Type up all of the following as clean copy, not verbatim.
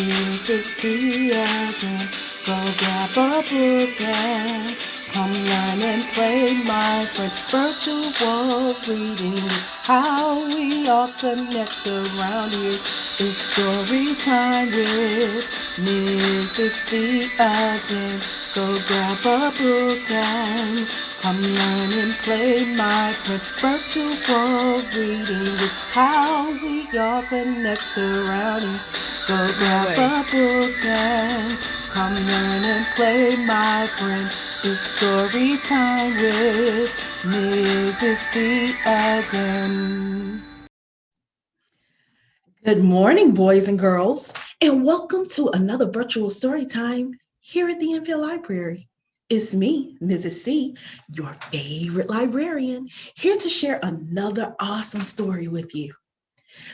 to see again. Go grab a book and come learn and play my friend. Virtual reading is how we all connect around here. It's story time with Mrs. C again. Go grab a book and come learn and play my friend. Virtual reading is how we all connect around here. Go grab a book and come learn and play, my friend. It's story time with Mrs. C again. Good morning, boys and girls, and welcome to another virtual story time here at the Enfield Library. It's me, Mrs. C, your favorite librarian, here to share another awesome story with you.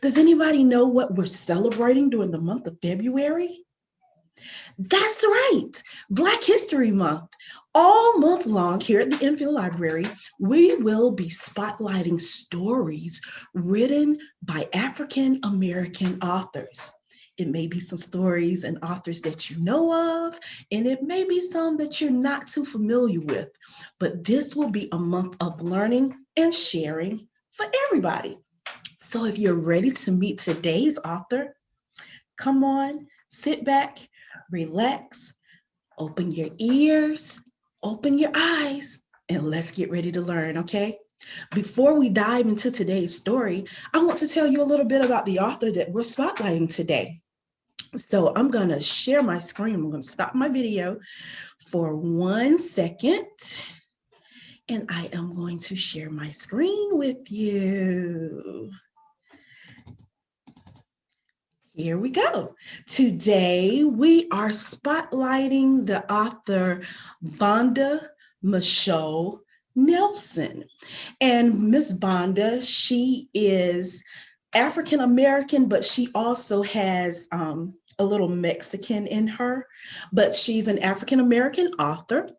Does anybody know what we're celebrating during the month of February? That's right, Black History Month. All month long here at the Enfield Library, we will be spotlighting stories written by African American authors. It may be some stories and authors that you know of, and it may be some that you're not too familiar with, but this will be a month of learning and sharing for everybody. So if you're ready to meet today's author, come on, sit back, relax, open your ears, open your eyes, and let's get ready to learn, okay? Before we dive into today's story, I want to tell you a little bit about the author that we're spotlighting today. So I'm going to share my screen. I'm going to stop my video for 1 second, and I am going to share my screen with you. Here we go. Today, we are spotlighting the author Vonda Michelle Nelson. And Miss Vonda, she is African American, but she also has a little Mexican in her. But she's an African American author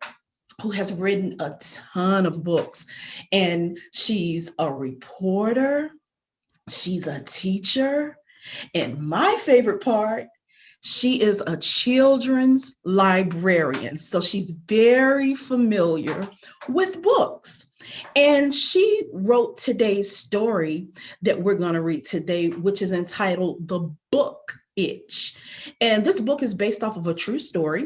who has written a ton of books. And she's a reporter, she's a teacher, and my favorite part, she is a children's librarian. So she's very familiar with books. And she wrote today's story that we're going to read today, which is entitled The Book Itch. And this book is based off of a true story,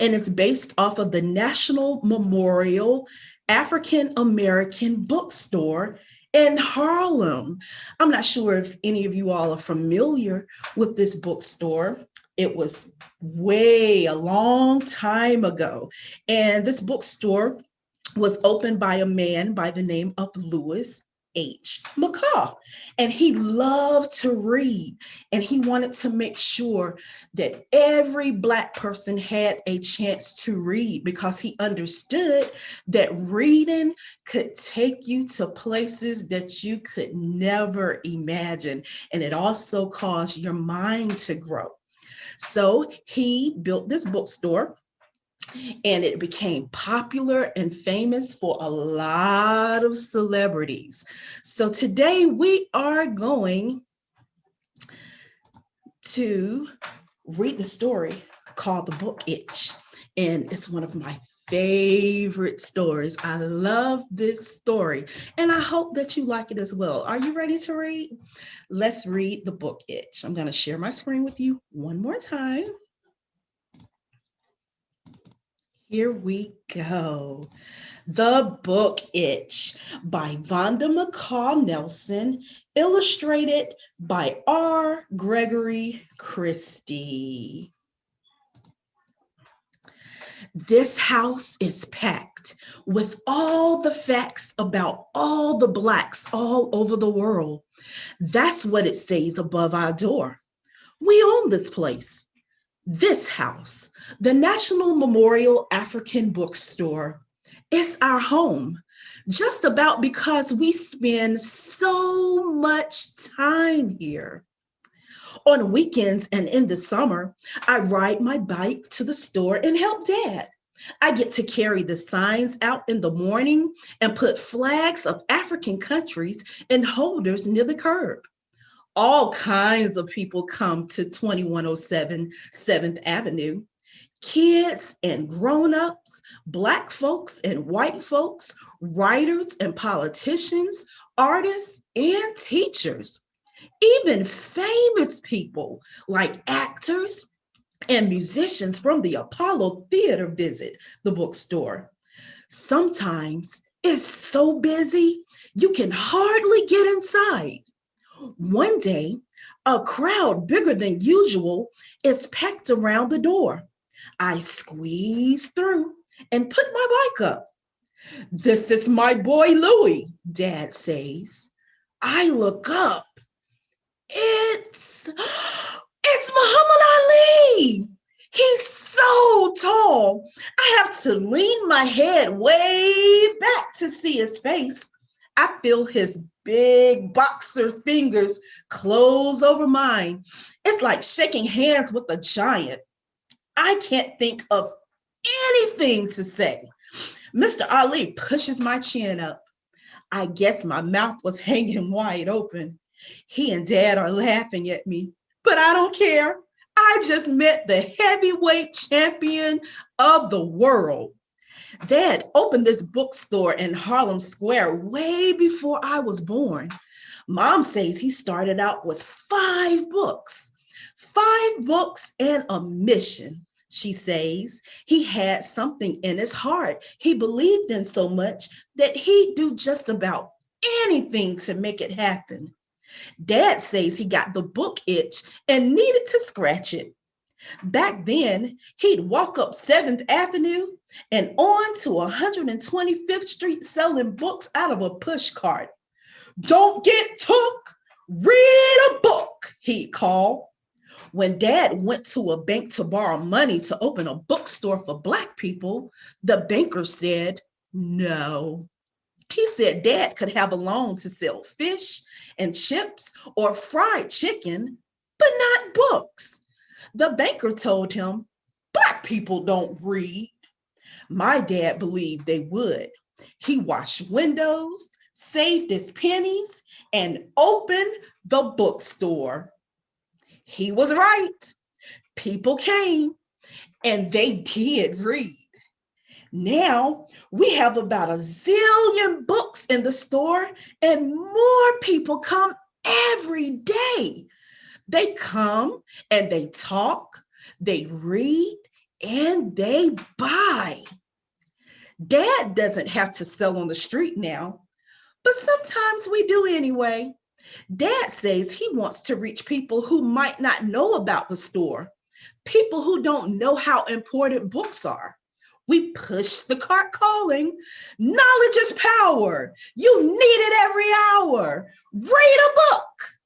and it's based off of the National Memorial African American Bookstore in Harlem. I'm not sure if any of you all are familiar with this bookstore. It was a long time ago. And this bookstore was opened by a man by the name of Louis H. McCaw. And he loved to read, and he wanted to make sure that every Black person had a chance to read, because he understood that reading could take you to places that you could never imagine. And it also caused your mind to grow. So he built this bookstore, and it became popular and famous for a lot of celebrities. So today we are going to read the story called The Book Itch. And it's one of my favorite stories. I love this story, and I hope that you like it as well. Are you ready to read? Let's read The Book Itch. I'm going to share my screen with you one more time. Here we go. The Book Itch by Vonda McCaw Nelson, illustrated by R. Gregory Christie. This house is packed with all the facts about all the Blacks all over the world. That's what it says above our door. We own this place. This house, the National Memorial African Bookstore, is our home, just about because we spend so much time here. On weekends and in the summer, I ride my bike to the store and help Dad. I get to carry the signs out in the morning and put flags of African countries in holders near the curb. All kinds of people come to 2107 7th Avenue. Kids and grown-ups, Black folks and white folks, writers and politicians, artists and teachers, even famous people like actors and musicians from the Apollo Theater visit the bookstore. Sometimes it's so busy, you can hardly get inside. One day, a crowd bigger than usual is packed around the door. I squeeze through and put my bike up. This is my boy Louie, Dad says. I look up. It's Muhammad Ali. He's so tall. I have to lean my head way back to see his face. I feel his big boxer fingers close over mine. It's like shaking hands with a giant. I can't think of anything to say. Mr. Ali pushes my chin up. I guess my mouth was hanging wide open. He and Dad are laughing at me, but I don't care. I just met the heavyweight champion of the world. Dad opened this bookstore in Harlem Square way before I was born. Mom says he started out with 5 books and a mission. She says he had something in his heart he believed in so much that he'd do just about anything to make it happen. Dad says he got the book itch and needed to scratch it. Back then, he'd walk up 7th Avenue and on to 125th Street selling books out of a push cart. Don't get took, read a book, he'd call. When Dad went to a bank to borrow money to open a bookstore for Black people, the banker said no. He said Dad could have a loan to sell fish and chips or fried chicken, but not books. The banker told him, Black people don't read. My dad believed they would. He washed windows, saved his pennies, and opened the bookstore. He was right. People came and they did read. Now we have about 1,000,000,000 books in the store and more people come every day. They come and they talk, they read, and they buy. Dad doesn't have to sell on the street now, but sometimes we do anyway. Dad says he wants to reach people who might not know about the store, people who don't know how important books are. We push the cart calling. Knowledge is power. You need it every hour. Read a book.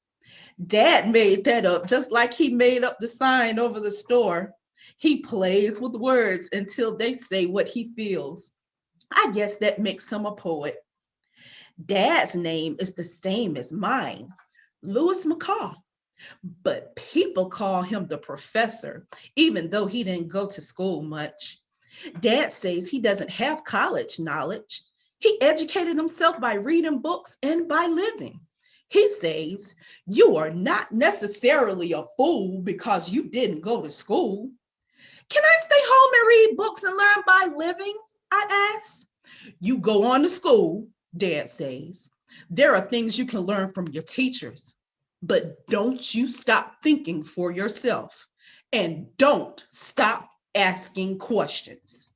Dad made that up just like he made up the sign over the store. He plays with words until they say what he feels. I guess that makes him a poet. Dad's name is the same as mine, Louis McCall, but people call him the professor, even though he didn't go to school much. Dad says he doesn't have college knowledge. He educated himself by reading books and by living. He says, you are not necessarily a fool because you didn't go to school. Can I stay home and read books and learn by living? I ask. You go on to school, Dad says. There are things you can learn from your teachers, but don't you stop thinking for yourself and don't stop asking questions.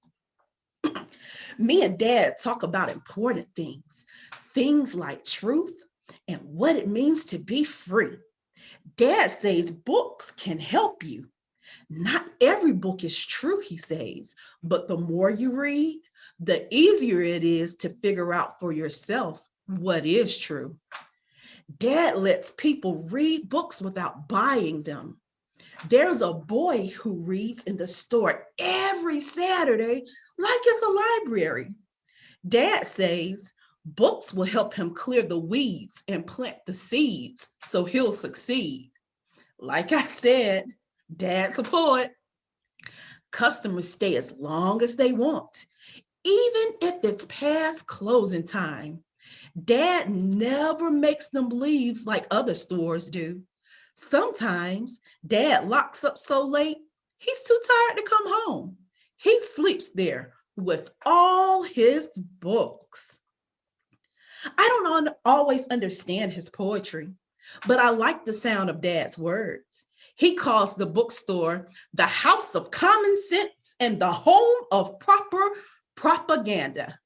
Me and Dad talk about important things like truth and what it means to be free. Dad says books can help you. Not every book is true, he says, but the more you read, the easier it is to figure out for yourself what is true. Dad lets people read books without buying them. There's a boy who reads in the store every Saturday like it's a library. Dad says books will help him clear the weeds and plant the seeds so he'll succeed. Like I said, Dad's a poet. Customers stay as long as they want, even if it's past closing time. Dad never makes them leave like other stores do. Sometimes Dad locks up so late, he's too tired to come home. He sleeps there with all his books. I don't always understand his poetry, but I like the sound of Dad's words. He calls the bookstore the house of common sense and the home of proper propaganda.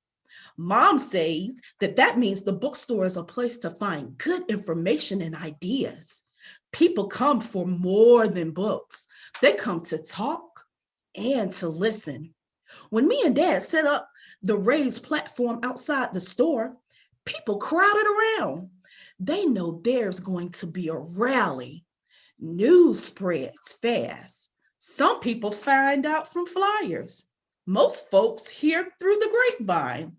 Mom says that means the bookstore is a place to find good information and ideas. People come for more than books. They come to talk and to listen. When me and Dad set up the raised platform outside the store, people crowded around. They know there's going to be a rally. News spreads fast. Some people find out from flyers. Most folks hear through the grapevine.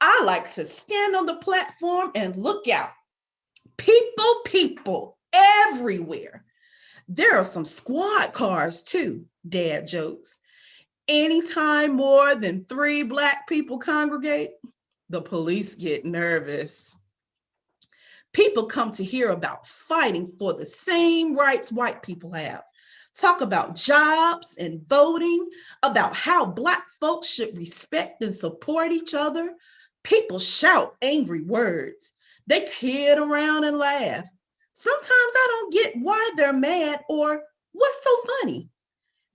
I like to stand on the platform and look out. People everywhere. There are some squad cars too, Dad jokes. Anytime more than 3 Black people congregate, the police get nervous. People come to hear about fighting for the same rights white people have. Talk about jobs and voting, about how Black folks should respect and support each other. People shout angry words. They kid around and laugh. Sometimes I don't get why they're mad or what's so funny.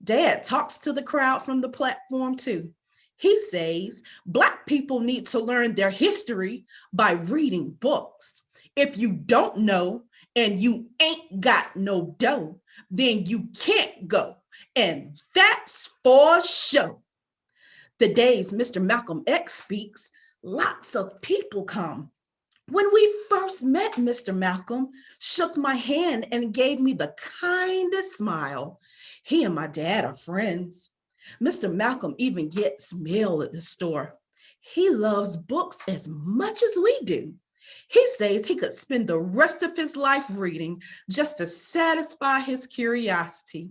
Dad talks to the crowd from the platform too. He says Black people need to learn their history by reading books. If you don't know and you ain't got no dough, then you can't go. And that's for sure. The days Mr. Malcolm X speaks, lots of people come. When we first met, Mr. Malcolm shook my hand and gave me the kindest smile. He and my dad are friends. Mr. Malcolm even gets mail at the store. He loves books as much as we do. He says he could spend the rest of his life reading just to satisfy his curiosity.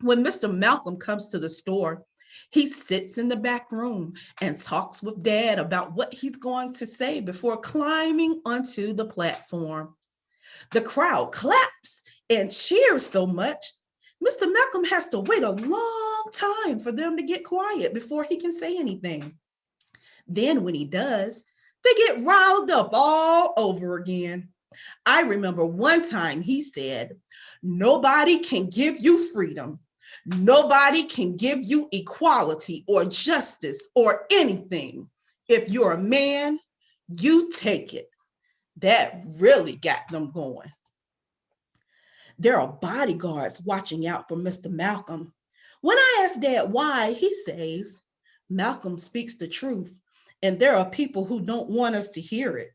When Mr. Malcolm comes to the store, he sits in the back room and talks with Dad about what he's going to say before climbing onto the platform. The crowd claps and cheers so much, Mr. Malcolm has to wait a long time for them to get quiet before he can say anything. Then when he does, they get riled up all over again. I remember one time he said, "Nobody can give you freedom. Nobody can give you equality or justice or anything. If you're a man, you take it." That really got them going. There are bodyguards watching out for Mr. Malcolm. When I ask Dad why, he says, "Malcolm speaks the truth, and there are people who don't want us to hear it."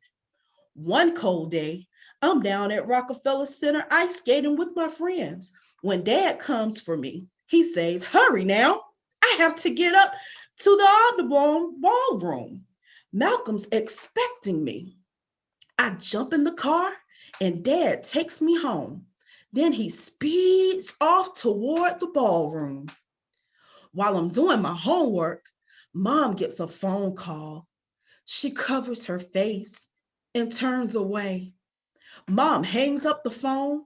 One cold day, I'm down at Rockefeller Center ice skating with my friends. When Dad comes for me, he says, "Hurry now. I have to get up to the Audubon ballroom. Malcolm's expecting me." I jump in the car and Dad takes me home. Then he speeds off toward the ballroom. While I'm doing my homework, Mom gets a phone call. She covers her face and turns away. Mom hangs up the phone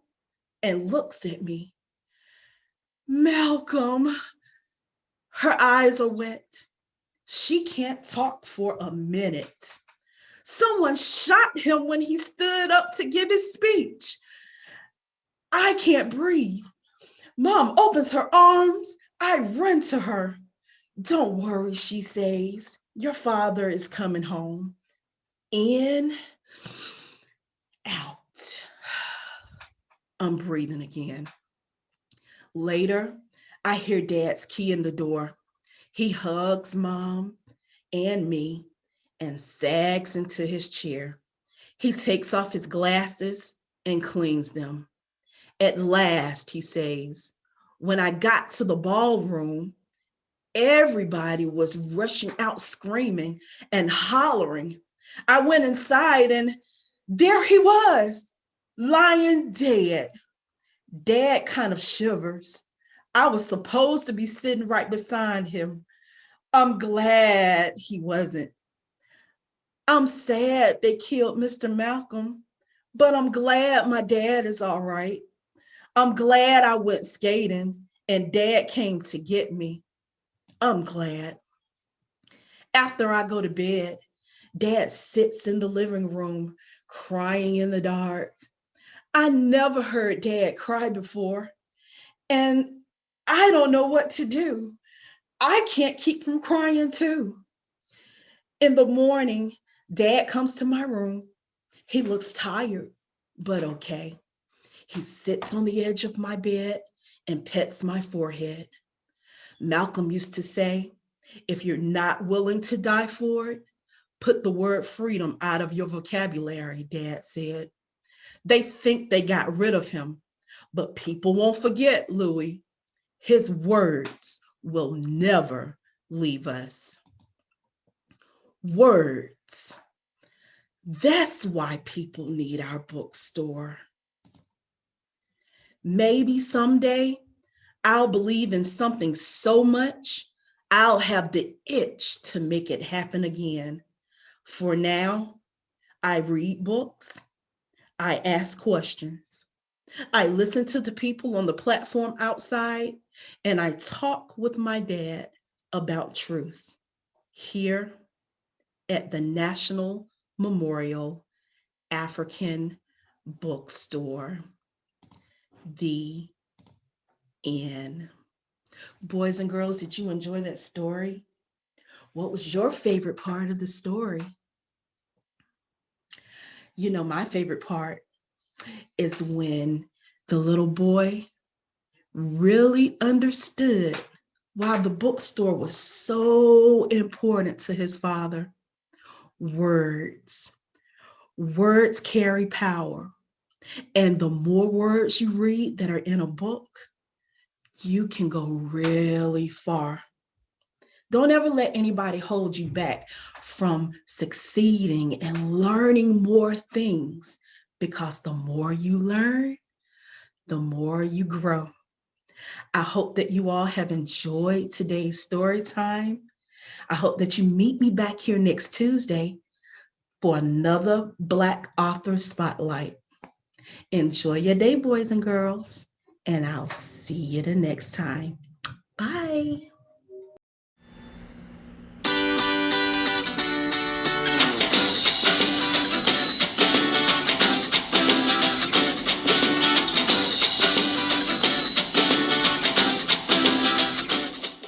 and looks at me. "Malcolm." Her eyes are wet. She can't talk for a minute. Someone shot him when he stood up to give his speech. I can't breathe. Mom opens her arms. I run to her. "Don't worry," she says. "Your father is coming home." In, out. I'm breathing again. Later, I hear Dad's key in the door. He hugs Mom and me and sags into his chair. He takes off his glasses and cleans them. "At last," he says. "When I got to the ballroom, everybody was rushing out screaming and hollering. I went inside and there he was, lying dead." Dad kind of shivers. I was supposed to be sitting right beside him. I'm glad he wasn't. I'm sad they killed Mr. Malcolm, but I'm glad my dad is all right. I'm glad I went skating and dad came to get me. I'm glad. After I go to bed, dad sits in the living room crying in the dark. I never heard dad cry before, and I don't know what to do. I can't keep from crying too. In the morning, dad comes to my room. He looks tired, but okay. He sits on the edge of my bed and pets my forehead. Malcolm used to say, if you're not willing to die for it, put the word freedom out of your vocabulary, dad said. They think they got rid of him, but people won't forget, Louis. His words will never leave us. Words. That's why people need our bookstore. Maybe someday I'll believe in something so much, I'll have the itch to make it happen again. For now, I read books, I ask questions, I listen to the people on the platform outside, and I talk with my dad about truth here at the National Memorial African Bookstore. The end. Boys and girls, did you enjoy that story? What was your favorite part of the story? You know, my favorite part is when the little boy really understood why the bookstore was so important to his father. Words. Words carry power. And the more words you read that are in a book, you can go really far. Don't ever let anybody hold you back from succeeding and learning more things, because the more you learn, the more you grow. I hope that you all have enjoyed today's story time. I hope that you meet me back here next Tuesday for another Black Author Spotlight. Enjoy your day, boys and girls, and I'll see you the next time. Bye.